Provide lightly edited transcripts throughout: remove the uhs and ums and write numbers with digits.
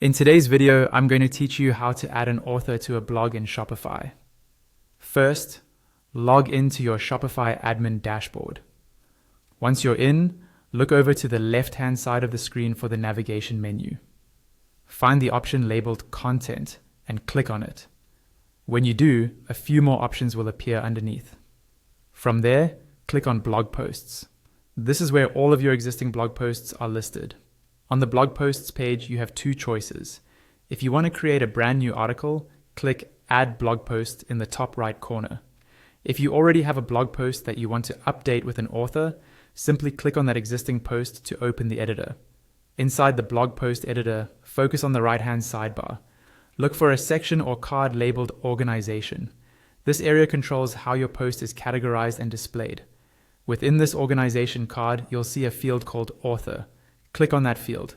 In today's video, I'm going to teach you how to add an author to a blog in Shopify. First, log into your Shopify admin dashboard. Once you're in, look over to the left-hand side of the screen for the navigation menu. Find the option labeled Content and click on it. When you do, a few more options will appear underneath. From there, click on Blog Posts. This is where all of your existing blog posts are listed. On the blog posts page, you have two choices. If you want to create a brand new article, click Add Blog Post in the top right corner. If you already have a blog post that you want to update with an author, simply click on that existing post to open the editor. Inside the blog post editor, focus on the right-hand sidebar. Look for a section or card labeled Organization. This area controls how your post is categorized and displayed. Within this organization card, you'll see a field called Author. Click on that field.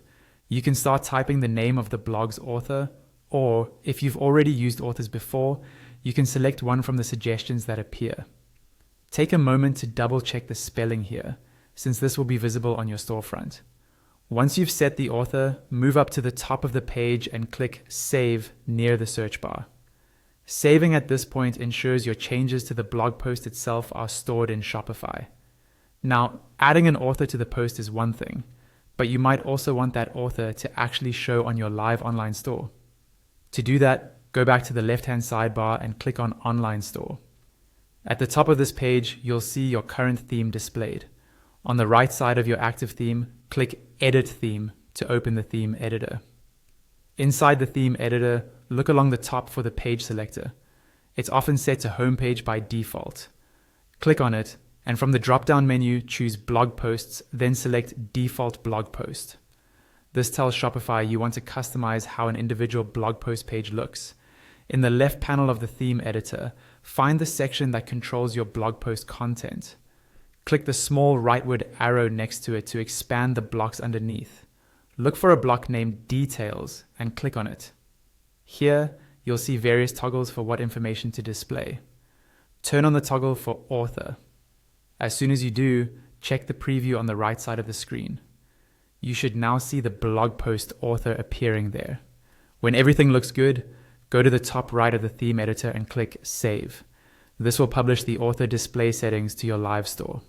You can start typing the name of the blog's author, or if you've already used authors before, you can select one from the suggestions that appear. Take a moment to double check the spelling here, since this will be visible on your storefront. Once you've set the author, move up to the top of the page and click Save near the search bar. Saving at this point ensures your changes to the blog post itself are stored in Shopify. Now, adding an author to the post is one thing, but you might also want that author to actually show on your live online store. To do that, go back to the left-hand sidebar and click on Online Store. At the top of this page, you'll see your current theme displayed. On the right side of your active theme, click Edit Theme to open the theme editor. Inside the theme editor, look along the top for the page selector. It's often set to Homepage by default. Click on it, and from the drop-down menu, choose Blog Posts, then select Default Blog Post. This tells Shopify you want to customize how an individual blog post page looks. In the left panel of the theme editor, find the section that controls your blog post content. Click the small rightward arrow next to it to expand the blocks underneath. Look for a block named Details and click on it. Here, you'll see various toggles for what information to display. Turn on the toggle for Author. As soon as you do, check the preview on the right side of the screen. You should now see the blog post author appearing there. When everything looks good, go to the top right of the theme editor and click Save. This will publish the author display settings to your live store.